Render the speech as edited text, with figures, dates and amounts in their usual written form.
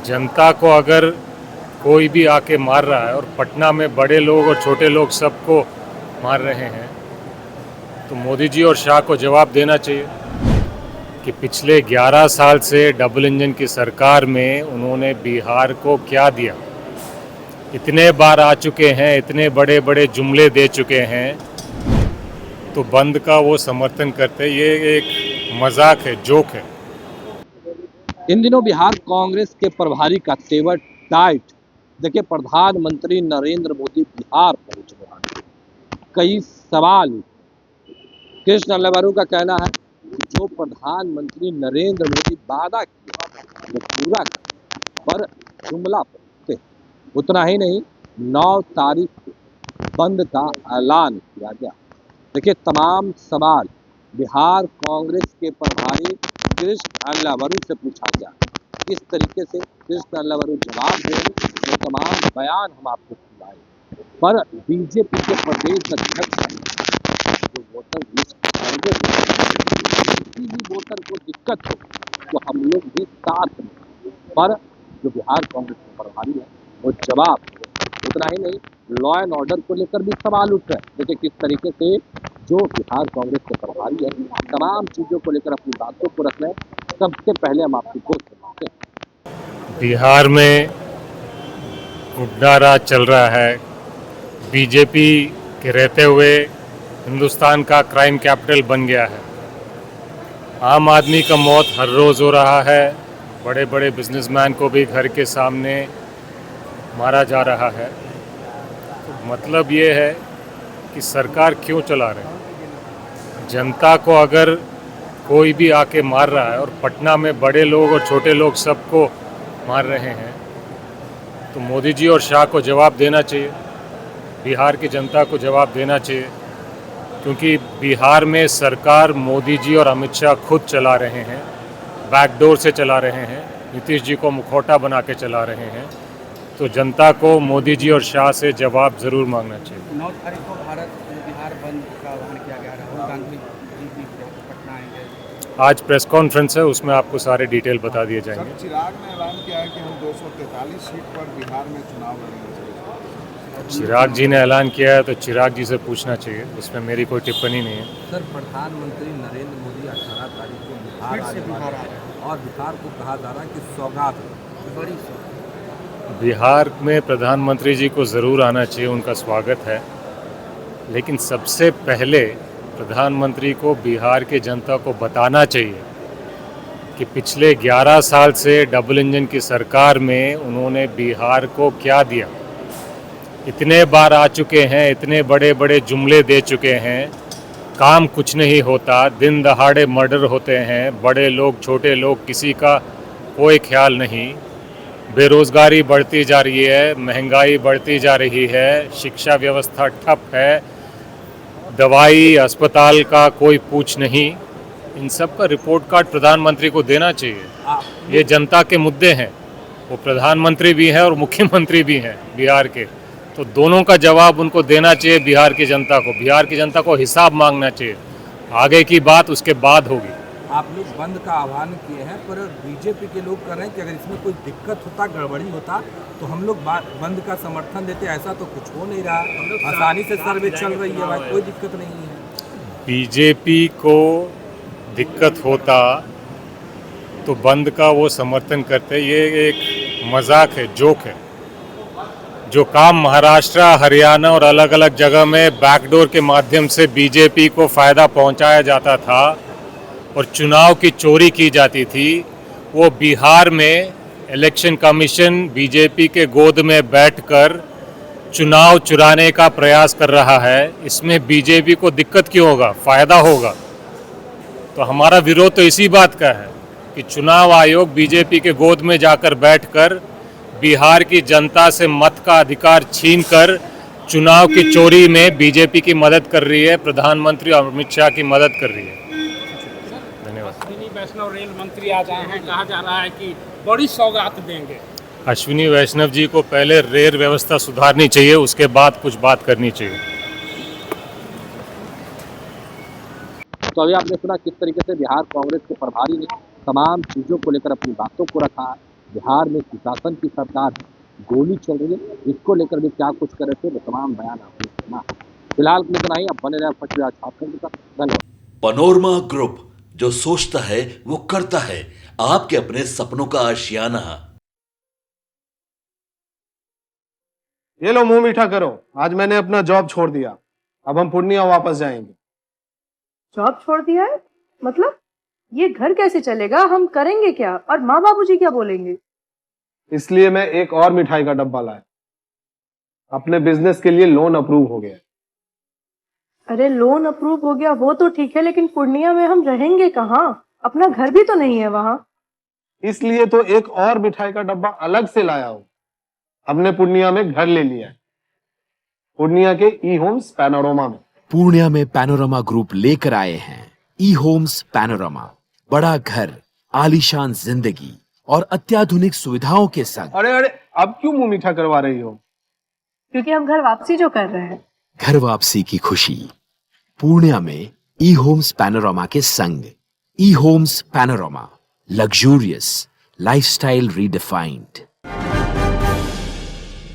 जनता को अगर कोई भी आके मार रहा है और पटना में बड़े लोग और छोटे लोग सबको मार रहे हैं तो मोदी जी और शाह को जवाब देना चाहिए कि पिछले 11 साल से डबल इंजन की सरकार में उन्होंने बिहार को क्या दिया। इतने बार आ चुके हैं, इतने बड़े बड़े जुमले दे चुके हैं, तो बंद का वो समर्थन करते हैं। ये एक मजाक है, जोक है। इन दिनों बिहार कांग्रेस के प्रभारी का तेवर टाइट। देखिए, प्रधानमंत्री नरेंद्र मोदी बिहार पहुंच रहे हैं। कई सवाल कृष्ण अल्लावरू का कहना है कि जो प्रधानमंत्री नरेंद्र मोदी वादा किया वो पूरा कर, पर जुमला बोलते। उतना ही नहीं, 9 तारीख को बंद का ऐलान किया गया। देखिए, तमाम सवाल बिहार कांग्रेस के प्रभारी कृष्ण अल्लावरू से पूछा गया। किस तरीके से कृष्ण अल्लावरू जवाब देंगे, वो तमाम बयान हम आपको सुनाए। पर बीजेपी के प्रदेश अध्यक्ष जो वोटर लिस्ट किसी भी वोटर को दिक्कत हो तो हम लोग भी साथ में, पर जो बिहार कांग्रेस के प्रभारी है वो जवाब दें। उतना ही नहीं, लॉ एंड ऑर्डर को लेकर भी सवाल उठ रहे हैं। देखिए किस तरीके से जो बिहार कांग्रेस के प्रभारी है तमाम चीजों को लेकर अपनी बातों को रख रहे हैं। सबसे पहले हम आपको वो सुनाते हैं। बिहार में गुंडा राज चल रहा है। बीजेपी के रहते हुए हिंदुस्तान का क्राइम कैपिटल बन गया है। आम आदमी का मौत हर रोज़ हो रहा है। बड़े बड़े बिजनेसमैन को भी घर के सामने मारा जा रहा है। तो मतलब ये है कि सरकार क्यों चला रहे हैं। जनता को अगर कोई भी आके मार रहा है और पटना में बड़े लोग और छोटे लोग सबको मार रहे हैं तो मोदी जी और शाह को जवाब देना चाहिए, बिहार की जनता को जवाब देना चाहिए। क्योंकि बिहार में सरकार मोदी जी और अमित शाह खुद चला रहे हैं, बैकडोर से चला रहे हैं, नीतीश जी को मुखौटा बना के चला रहे हैं। तो जनता को मोदी जी और शाह से जवाब ज़रूर मांगना चाहिए। 9 तारीख को बिहार बंद का ऐलान किया गया। राहुल गांधी जी भी पटना आएंगे। आज प्रेस कॉन्फ्रेंस है, उसमें आपको सारे डिटेल बता दिए जाएंगे। चिराग ने ऐलान किया है कि हम 243 सीट पर बिहार में चुनाव लड़ेंगे। चिराग जी ने ऐलान किया है तो चिराग जी से पूछना चाहिए, उसमें मेरी कोई टिप्पणी नहीं है। सर, प्रधानमंत्री नरेंद्र मोदी 18 तारीख को बिहार आने वाले हैं और बिहार को कहा जा रहा है कि सौगात बड़ी बिहार में प्रधानमंत्री जी को ज़रूर आना चाहिए, उनका स्वागत है। लेकिन सबसे पहले प्रधानमंत्री को बिहार के जनता को बताना चाहिए कि पिछले 11 साल से डबल इंजन की सरकार में उन्होंने बिहार को क्या दिया। इतने बार आ चुके हैं, इतने बड़े बड़े जुमले दे चुके हैं, काम कुछ नहीं होता, दिन दहाड़े मर्डर होते हैं, बड़े लोग छोटे लोग किसी का कोई ख्याल नहीं, बेरोज़गारी बढ़ती जा रही है, महंगाई बढ़ती जा रही है, शिक्षा व्यवस्था ठप है, दवाई अस्पताल का कोई पूछ नहीं। इन सब का रिपोर्ट कार्ड प्रधानमंत्री को देना चाहिए। ये जनता के मुद्दे हैं, वो प्रधानमंत्री भी हैं और मुख्यमंत्री भी हैं बिहार के, तो दोनों का जवाब उनको देना चाहिए। बिहार की जनता को, बिहार की जनता को हिसाब मांगना चाहिए। आगे की बात उसके बाद होगी। आप लोग बंद का आह्वान किए हैं, पर बीजेपी के लोग कर रहे हैं कि अगर इसमें कोई दिक्कत होता, गड़बड़ी होता तो हम लोग बंद का समर्थन देते। ऐसा तो कुछ हो नहीं रहा, आसानी से सर्वे चल रही है भाई, कोई दिक्कत नहीं है। बीजेपी को दिक्कत होता तो बंद का वो समर्थन करते। ये एक मजाक है, जोक है। जो काम महाराष्ट्र, हरियाणा और अलग अलग जगह में बैकडोर के माध्यम से बीजेपी को फ़ायदा पहुंचाया जाता था और चुनाव की चोरी की जाती थी, वो बिहार में इलेक्शन कमीशन बीजेपी के गोद में बैठकर चुनाव चुराने का प्रयास कर रहा है। इसमें बीजेपी को दिक्कत क्यों होगा, फ़ायदा होगा। तो हमारा विरोध तो इसी बात का है कि चुनाव आयोग बीजेपी के गोद में जाकर बैठकर बिहार की जनता से मत का अधिकार छीनकर चुनाव की चोरी में बीजेपी की मदद कर रही है, प्रधानमंत्री अमित शाह की मदद कर रही है। धन्यवाद। अश्विनी वैष्णव रेल मंत्री आ जाए हैं, कहा जा रहा है कि बड़ी सौगात देंगे। अश्विनी वैष्णव जी को पहले रेल व्यवस्था सुधारनी चाहिए, उसके बाद कुछ बात करनी चाहिए। तो अभी आपने सुना किस तरीके से बिहार कांग्रेस के प्रभारी ने तमाम चीजों को लेकर अपनी बातों को रखा है। बिहार में सुशासन की सरकार है, गोली चल रही है, इसको लेकर भी क्या कुछ करे थे वो तमाम बयान आपने सुना। फिलहाल के लिए इतना ही, अब बने रहे पटरिया झारखंड तक। धन्यवाद। पनोरमा ग्रुप, जो सोचता है वो करता है। आपके अपने सपनों का आशियाना। ये लो मुंह मीठा करो, आज मैंने अपना जॉब छोड़ दिया, अब हम पूर्णिया वापस जाएंगे। जॉब छोड़ दिया है? मतलब ये घर कैसे चलेगा? हम करेंगे क्या? और माँ बाबूजी क्या बोलेंगे? इसलिए मैं एक और मिठाई का डब्बा लाया। अपने बिजनेस के लिए लोन अप्रूव हो गया। अरे लोन अप्रूव हो गया वो तो ठीक है, लेकिन पूर्णिया में हम रहेंगे कहाँ? अपना घर भी तो नहीं है वहाँ। इसलिए तो एक और मिठाई का डब्बा अलग से लाया हूं। हमने पूर्णिया में घर ले लिया है, पूर्णिया के ई होम्स पैनोरमा में। पूर्णिया में पैनोरमा ग्रुप लेकर आए हैं ई होम्स पैनोरमा। बड़ा घर, आलीशान जिंदगी और अत्याधुनिक सुविधाओं के संग। अरे अरे, अब क्यों मुंह मीठा करवा रही हो? क्योंकि हम घर वापसी जो कर रहे हैं। घर वापसी की खुशी पूर्णिया में ई होम्स पैनोरमा के संग। ई homes panorama, luxurious lifestyle redefined.